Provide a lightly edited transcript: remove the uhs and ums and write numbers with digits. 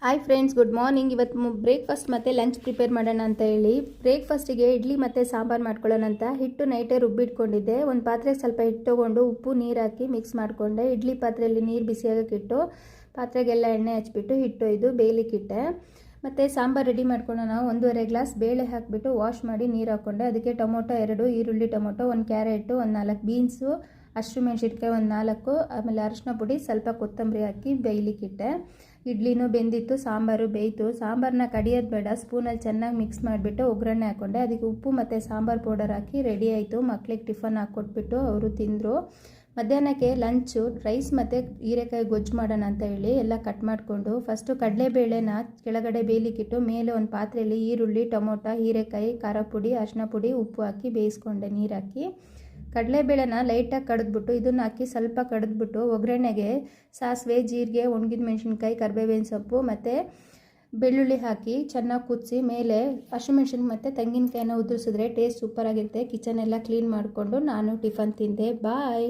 Hi friends, good morning. ಇವತ್ತು breakfast ಮತ್ತು lunch prepare ಮಾಡೋಣ ಅಂತ ಹೇಳಿ ಬ್ರೇಕ್ಫಾಸ್ಟಿಗೆ ಇಡ್ಲಿ ಮತ್ತು ಸಾಂಬಾರು ಮಾಡ್ಕೊಳ್ಳೋಣ ಅಂತ ಹಿಟ್ಟು ನೈಟೇ ರುಬ್ಬಿಟ್ಕೊಂಡಿದ್ದೆ. ಒಂದು ಪಾತ್ರೆಗೆ ಸ್ವಲ್ಪ ಹಿಟ್ಟು ತೊಗೊಂಡು ಉಪ್ಪು ನೀರು ಹಾಕಿ ಮಿಕ್ಸ್ ಮಾಡಿಕೊಂಡೆ. ಇಡ್ಲಿ ಪಾತ್ರೆಯಲ್ಲಿ ನೀರು ಬಿಸಿಯಾಗಕ್ಕಿಟ್ಟು ಪಾತ್ರೆಗೆಲ್ಲ ಎಣ್ಣೆ ಹಚ್ಬಿಟ್ಟು ಹಿಟ್ಟು ಇದು ಬೇಯಲಿಕ್ಕಿಟ್ಟೆ. ಮತ್ತು ಸಾಂಬಾರು ರೆಡಿ ಮಾಡ್ಕೊಂಡು ನಾವು 1.5 ಗ್ಲಾಸ್ ಬೇಳೆ ಹಾಕಿಬಿಟ್ಟು ವಾಶ್ ಮಾಡಿ ನೀರು ಹಾಕ್ಕೊಂಡೆ. ಅದಕ್ಕೆ ಟೊಮೊಟೊ 2, ಈರುಳ್ಳಿ ಟೊಮೊಟೊ 1 ಕ್ಯಾರೆಟು, ಒಂದು 4 ಬೀನ್ಸು, ಹಸಿಮೆಣ್ಸಿನ್ಕಾಯಿ 4, ಆಮೇಲೆ ಅರಿಶಿನ ಪುಡಿ ಸ್ವಲ್ಪ ಕೊತ್ತಂಬರಿ ಹಾಕಿ ಬೇಯಲಿಕ್ಕಿಟ್ಟೆ. ಇಡ್ಲಿನೂ ಬೆಂದಿತ್ತು, ಸಾಂಬಾರು ಬೇಯಿತು. ಸಾಂಬಾರನ್ನ ಕಡಿಯೋದು ಬೇಡ, ಸ್ಪೂನಲ್ಲಿ ಚೆನ್ನಾಗಿ ಮಿಕ್ಸ್ ಮಾಡಿಬಿಟ್ಟು ಒಗ್ಗರಣೆ ಹಾಕ್ಕೊಂಡೆ. ಅದಕ್ಕೆ ಉಪ್ಪು ಮತ್ತು ಸಾಂಬಾರು ಪೌಡರ್ ಹಾಕಿ ರೆಡಿ ಆಯಿತು. ಮಕ್ಳಿಗೆ ಟಿಫನ್ ಹಾಕ್ಕೊಟ್ಬಿಟ್ಟು ಅವರು ತಿಂದರು. ಮಧ್ಯಾಹ್ನಕ್ಕೆ ಲಂಚು ರೈಸ್ ಮತ್ತು ಹೀರೆಕಾಯಿ ಗೊಜ್ಜು ಮಾಡೋಣ ಅಂತ ಹೇಳಿ ಎಲ್ಲ ಕಟ್ ಮಾಡಿಕೊಂಡು ಫಸ್ಟು ಕಡಲೆಬೇಳೆನ ಕೆಳಗಡೆ ಬೇಯಲಿಕ್ಕಿಟ್ಟು ಮೇಲೆ ಒಂದು ಪಾತ್ರೆಯಲ್ಲಿ ಈರುಳ್ಳಿ ಟೊಮೊಟೊ ಹೀರೆಕಾಯಿ ಖಾರ ಪುಡಿ ಅರಿಶಿನ ಪುಡಿ ಉಪ್ಪು ಹಾಕಿ ಬೇಯಿಸ್ಕೊಂಡೆ. ನೀರು ಹಾಕಿ ಕಡಲೆಬೇಳೆನ ಲೈಟಾಗಿ ಕಡಿದ್ಬಿಟ್ಟು ಇದನ್ನು ಹಾಕಿ ಸ್ವಲ್ಪ ಕಡಿದ್ಬಿಟ್ಟು ಒಗ್ಗರಣೆಗೆ ಸಾಸಿವೆ, ಜೀರಿಗೆ, ಒಣಗಿದ ಮೆಣಸಿನ್ಕಾಯಿ, ಕರಿಬೇವಿನ ಸೊಪ್ಪು ಮತ್ತು ಬೆಳ್ಳುಳ್ಳಿ ಹಾಕಿ ಚೆನ್ನಾಗಿ ಕುದಿಸಿ ಮೇಲೆ ಹಸಿಮೆಣ್ಸಿನ್ಕಾಯಿ ಮತ್ತು ತೆಂಗಿನಕಾಯಿನ ಉದುರಿಸಿದ್ರೆ ಟೇಸ್ಟ್ ಸೂಪರಾಗಿರುತ್ತೆ. ಕಿಚನ್ ಎಲ್ಲ ಕ್ಲೀನ್ ಮಾಡಿಕೊಂಡು ನಾನು ಟಿಫನ್ ತಿಂದೆ. ಬಾಯ್.